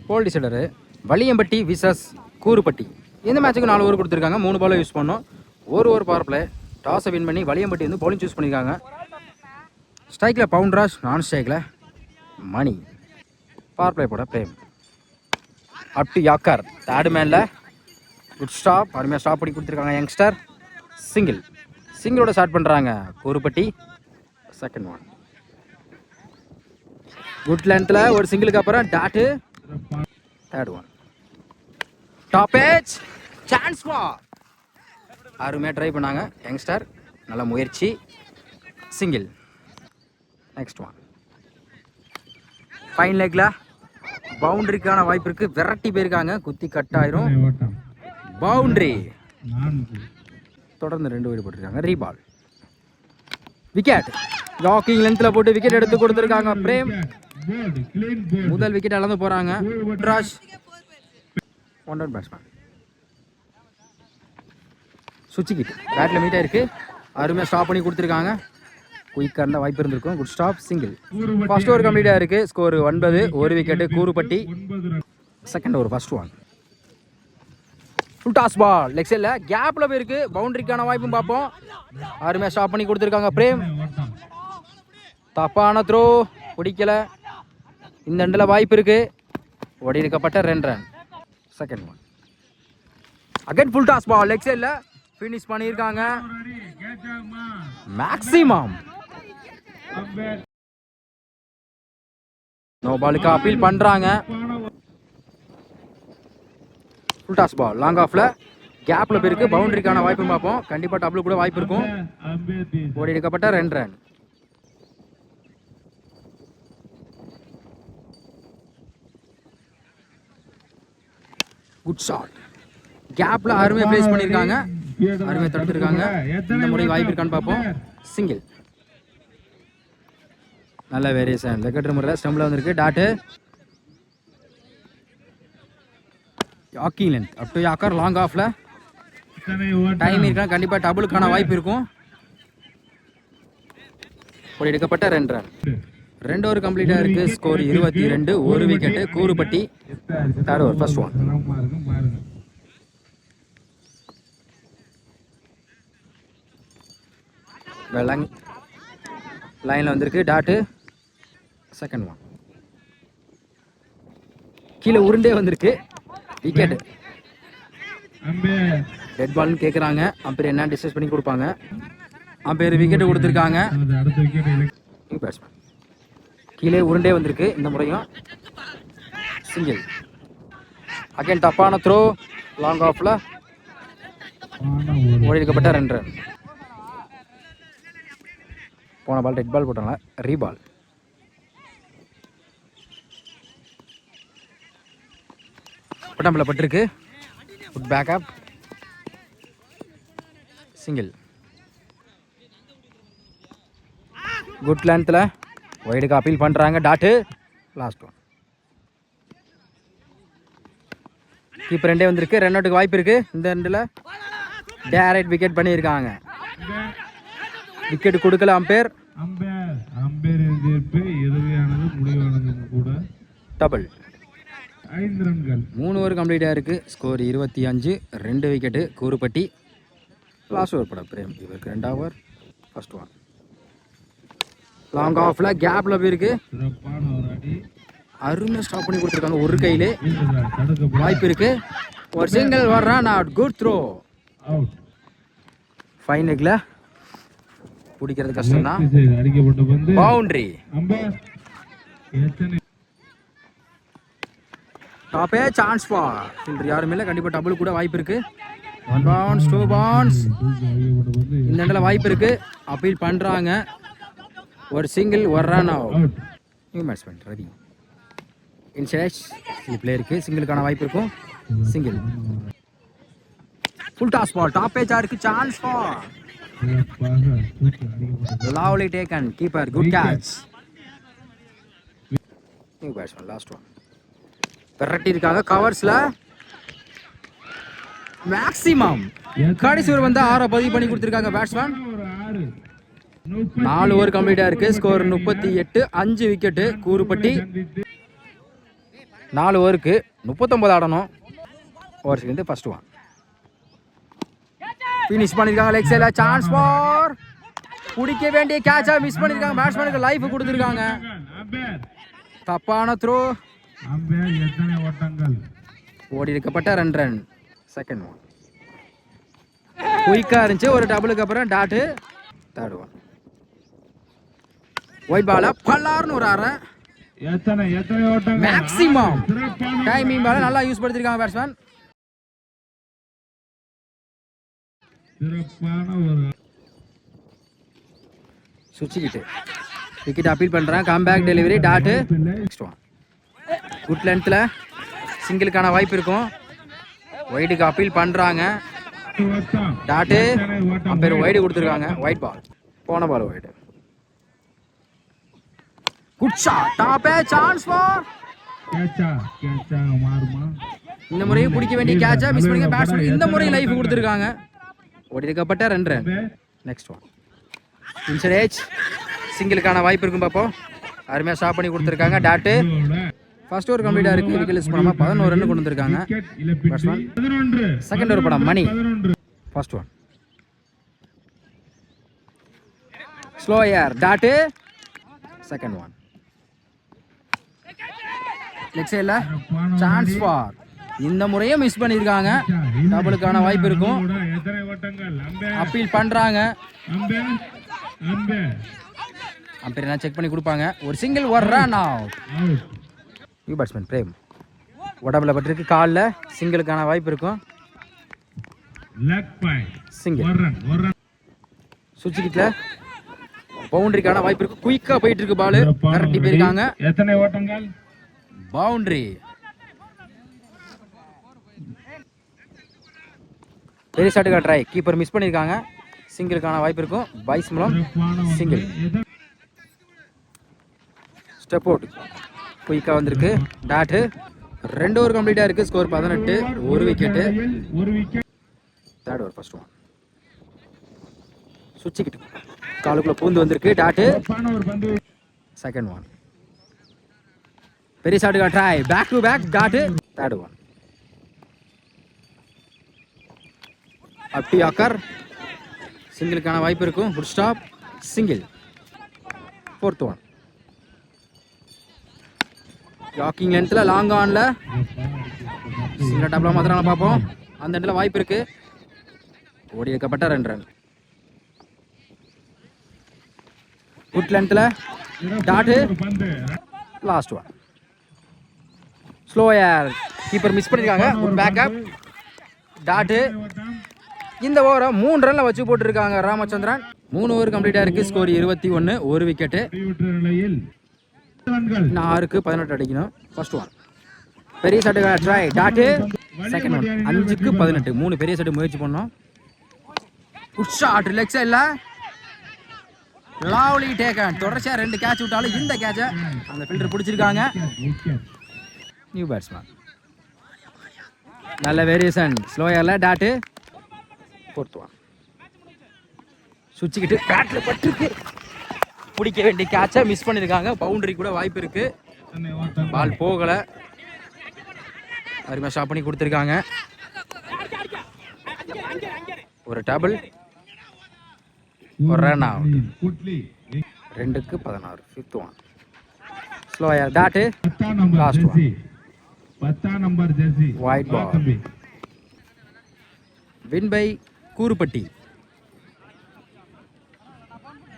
போல் டிசைடரு வலியம்பட்டி versus கூறுப்பட்டி. இந்த மேட்சுக்கு 4 over கொடுத்துருக்காங்க. 3 பாலை யூஸ் பண்ணோம். ஒரு பவர் பிளே டாஸை வின் பண்ணி வலியம்பட்டி வந்து பவுலிங் சூஸ் பண்ணியிருக்காங்க. ஸ்ட்ரைக்கில் பவுண்ட்ராஜ், நான் ஸ்ட்ரைக்கில் மணி. பவர் பிளே போட Prem. Up to yorker third மேனில் குட் ஸ்டாப். அருமையாக ஸ்டாப் பண்ணி கொடுத்துருக்காங்க யங்ஸ்டர். சிங்கிளோட ஸ்டார்ட் பண்ணுறாங்க கூறுப்பட்டி. செகண்ட் ஒன் குட் லென்த்தில் ஒரு சிங்கிளுக்கு அப்புறம் dot. Third one top edge chance for. அருமையாக ட்ரை பண்ணாங்க யங்ஸ்டர். நல்ல முயற்சி. சிங்கிள். நெக்ஸ்ட் ஒன் ஃபைன் லெக்கில் பவுண்டரிக்கான வாய்ப்பு இருக்குது. விரட்டி போயிருக்காங்க. குத்தி கட் ஆயிரும். பவுண்டரி. தொடர்ந்து 2 வீடு போட்டிருக்காங்க. ரீபால். விக்கெட். ஜாக்கிங் லென்த்தில் போட்டு விக்கெட் எடுத்து கொடுத்துருக்காங்க பிரேம். முதல் விக்கெட் இழந்து போகிறாங்க. Raj one down batsman. சுவிட்ச் பேட்டில் மீட் ஆயிருக்கு. அருமையாக ஸ்டாப் பண்ணி கொடுத்துருக்காங்க. குயிக்காக இருந்தால் வாய்ப்பு இருந்திருக்கும். Good stop. Single. First over கம்ப்ளீட்டாக இருக்குது. ஸ்கோர் 9. ஒரு விக்கெட்டு கூறுப்பட்டி. Second over first one full toss ball. Leg சைடில் கேப்பில் போயிருக்கு. பவுண்டரிக்கான வாய்ப்பும் பார்ப்போம். அருமையாக ஸ்டாப் பண்ணி கொடுத்துருக்காங்க பிரேம். தப்பான த்ரோ. பிடிக்கல. இந்த எண்டில் வாய்ப்பு இருக்கு. ஓடி இருக்கப்பட்ட 2 run. Second one again full toss ball. Leg சைடில் ஃபினிஷ் பண்ணியிருக்காங்க மேக்ஸிமம். நோ பாலுக்கு அப்பீல் பண்ணுறாங்க. ஃபுல் டாஸ் பால் லாங் ஆஃப்ல கேப்ல போயிருக்கு. பவுண்டரிக்கான வாய்ப்பும் பார்ப்போம். கண்டிப்பாக டபுள் கூட வாய்ப்பு இருக்கும். ஓடி எடுக்கப்பட்ட 2 ரன். Good shot. கேப்ல அருமையாக பிளேஸ் பண்ணியிருக்காங்க. அருமையாக தடுத்துருக்காங்க. இந்த முறை வாய்ப்பு இருக்கான்னு பார்ப்போம். சிங்கிள். நல்ல வேரியேஷன். லெக்கெட் முறையில் ஸ்டம்பில் வந்திருக்கு. Dot. Yorking length up to yorker long ஆஃப்ல டைம் இருக்கா. கண்டிப்பாக டபுளுக்கான வாய்ப்பு இருக்கும். ஒரு எடுக்கப்பட்ட 2 ரன். 2 ஓவர் கம்ப்ளீட்டாக இருக்கு. ஸ்கோர் 22. ஒரு விக்கெட்டு கூறுப்பட்டி. தேர்ட் ஓவர் ஃபர்ஸ்ட் ஒன் லைனில் வந்திருக்கு. டாட்டு. செகண்ட் ஒன் கீழே உருண்டே வந்திருக்கு. விக்கெட். டெட் பால்னு கேட்குறாங்க. அம்பையர் என்ன டிஸ்கஸ் பண்ணி கொடுப்பாங்க. அம்பையர் விக்கெட் கொடுத்துருக்காங்க. பேட்ஸ்மேன் கீழே உருண்டே வந்திருக்கு. இந்த முறையும் சிங்கிள். அகைன் தப்பான த்ரோ லாங் ஆஃப்ல ஓடி இருக்கப்பட்ட 2 ரன். போன பால் டெட் பால் போட்டாங்க. ரீபால். பட்டாம்பில் பட்டிருக்கு. Good backup. சிங்கிள். குட் லென்த்தில் வைடுக்கு அப்பீல் பண்ணுறாங்க. டாட்டு. லாஸ்ட் ஒன் கீப்பர் 2 வந்திருக்கு. ரன் அவுட்டுக்கு வாய்ப்பு இருக்குது. இந்த ரெண்டில் டைரக்ட் விக்கெட் பண்ணியிருக்காங்க. விக்கெட் கொடுக்கல அம்பையர். டபுள். 3 ஓவர் கம்ப்ளீட்டாக இருக்குது. ஸ்கோர் 25. 2 விக்கெட்டு கூறுப்பட்டி. லாஸ்ட் ஓவர் பட பிரேம். இவருக்கு 2 ஓவர் ஃபர்ஸ்ட் ஒன் லாங் ஆஃப்ல கேப்ல போயிருக்கு. அருமையாக ஸ்டாப் பண்ணி கொடுத்துருக்காங்க. ஒரு கையிலே வாய்ப்பு இருக்கு. ஒரு சிங்கிள் வர்றான். Good throw. ஃபைன் லெக்ல பிடிக்கிறது கஷ்டம் தான். பவுண்டரி. டாப்பே சான்ஸ் ஃபார். யாருமே இல்லை. கண்டிப்பாக டபுள் கூட வாய்ப்பு இருக்கு. 1 பவுன்ஸ் 2 பவுன்ஸ். இந்த இடத்துல வாய்ப்பு இருக்கு. அப்பீல் பண்றாங்க. ஒரு சிங்கிள் ஒரு run out. New batsman Ravi. Inside பிளேயருக்கு சிங்கிளுக்கான வாய்ப்பு இருக்கும். Single. Full toss ball. Top ஏஜா இருக்கு. Chance four. Lovely taken. Keeper good catch. New batsman last one. விரட்டி இருக்காங்க கவர்ஸ்ல. மேக்ஸிமம் கடைசி ஓவர் வந்து 6 பதிவு பண்ணி கொடுத்துருக்காங்க பேட்ஸ்மேன். 4 ஓவர் கம்ப்ளீட்டா இருக்கு. ஸ்கோர் 38. 5 விக்கெட்டு கூறுப்பட்டி. 4 ஓவருக்கு 39 ஆடணும். Over second first one finish பண்ணியிருக்காங்க. லெக் சைடில் சான்ஸ் ஃபார் பிடிக்க வேண்டிய கேட்சா மிஸ் பண்ணியிருக்காங்க. பேட்ஸ்மேனுக்கு லைஃப் கொடுத்துருக்காங்க. தப்பான த்ரோ. ஓடி இருக்கப்பட்ட 2 ரன். செகண்ட் ஒன் குயிக்காக இருந்துச்சு. ஒரு டபுளுக்கு அப்புறம் டாட்டு. தேர்ட் ஒன் ஒயிட் பால பல்லார்னு ஒரு 6 மேக்ஸிமம் டைமிங் பால நல்லா யூஸ் படுத்திருக்காங்க பேட்ஸ்மேன். சுவிட்சுக்கிட்டு விக்கெட் அப்பீல் பண்ணுறான். Comeback delivery dot. Next one good லென்த்தில் சிங்கிளுக்கான வாய்ப்பு இருக்கும். ஒயிட்டுக்கு அப்பீல் பண்ணுறாங்க. டாட்டு அம்பேர் ஒயிடு கொடுத்துருக்காங்க. ஒயிட் பால் போன ball wide. Good shot top chance for. இந்த முறையும் பிடிக்க வேண்டிய கேட்சா மிஸ் பண்ணி பேட்ஸ்மேன் இந்த முறையும் லைஃப் கொடுத்துருக்காங்க. ஓடி இருக்கப்பட்ட 2 run. Next one inside edge சிங்கிளுக்கான வாய்ப்பு இருக்கும். பார்ப்போம். அருமையாக ஸ்டாப் பண்ணி கொடுத்துருக்காங்க. டாட்டு ஃபர்ஸ்ட் ஓவர் கம்ப்ளீட்டாக இருக்குது. விக்கெட் லிஸ்ட் பண்ணாமல் 11 ரன் கொண்டு வந்திருக்காங்க பேட்ஸ்மேன். செகண்ட் ஓவர் படம் மணி. First one slower dot. Second one leg சைடில் சான்ஸ் ஃபார். இந்த முறையும் மிஸ் பண்ணியிருக்காங்க. டபுளுக்கான வாய்ப்பு இருக்கும். அப்பீல் பண்ணுறாங்க. அம்பேர் என்ன செக் பண்ணி கொடுப்பாங்க. ஒரு சிங்கிள் ஒரு ரன் அவுட். யூ பேட்ஸ்மேன் பிரேம் உடம்புல பட்டிருக்கு. காலில் சிங்கிளுக்கான வாய்ப்பு இருக்கும். சிங்கிள் சுவிட்சுக்கிட்ட பவுண்டரிக்கான வாய்ப்பு இருக்கு. குயிக்காக போயிட்டு இருக்கு. பால் கரெக்டி போயிருக்காங்க. எத்தனை ஓட்டங்கள்? பவுண்டரி. பெரிய ஷாட்டுக்கான ட்ரை. கீப்பர் மிஸ் பண்ணியிருக்காங்க. சிங்கிளுக்கான வாய்ப்பு இருக்கும். பாய்ஸ் மூலம் சிங்கிள். ஸ்டெப் அவுட் குயிக்காக வந்திருக்கு. டாட்டு 2 ஓவர் கம்ப்ளீட்டாக இருக்குது. ஸ்கோர் 18. ஒரு wicket. Third over first one சுவிட்சுக்கிட்டு காலுக்குள்ளே பூந்து வந்திருக்கு. டாட்டு. செகண்ட் ஒன் பெரிய ஷாட்டுக்கான try. Back to back dot. Third one அப்டி ஆக்கர் சிங்கிளுக்கான வாய்ப்பு இருக்கும். Good stop single. Fourth one walking லென்த்தில் லாங் ஆனில் சிங்கிள் டாப்ல மாத்திரம் பார்ப்போம். அந்த இடத்துல வாய்ப்பு இருக்கு. ஓடி வைக்கப்பட்ட 2 ரன். குட் லென்த்தில் dot. Last one slower. Keeper miss பண்ணியிருக்காங்க. Good backup dot. இந்த ஓவரை 3 ரன்ல வச்சு போட்டுருக்காங்க ராமச்சந்திரன். 3 ஓவர் கம்ப்ளீட்டாக இருக்குது. ஸ்கோர் 21. ஒரு விக்கெட்டு. 6க்கு 18 அடிக்கணும். ஃபர்ஸ்ட் ஒன் பெரிய ஷாட்டுக்கான ட்ரை. டாட்டு. செகண்ட் ஒன் 5க்கு 18. 3 பெரிய ஷாட்டு முயற்சி பண்ணோம். குட் ஷாட் லெக் சைடில் லவ்லி டேக்கன். தொடர்ச்சியாக 2 கேட்ச் விட்டாலும் இந்த கேட்சை அந்த ஃபீல்டர் பிடிச்சிருக்காங்க. நியூ பேட்ஸ்மேன் நல்ல வேரியேஷன். ஸ்லோயரில் டாட்டு. ஃபோர்த் ஒன் சுவிட்சுக்கிட்டு பேட்டில் பட்டுருக்கு. பிடிக்க வேண்டிய கேட்சை மிஸ் பண்ணியிருக்காங்க. பவுண்டரி கூட வாய்ப்பு இருக்கு. பால் போகலை. அருமையாக ஸ்டாப் பண்ணி கொடுத்துருக்காங்க. ஒரு டபுள் ஒரு ரன் அவுட். 2க்கு 16. Fifth one slower dot. Last one wide ball. Win by கூறுப்பட்டி.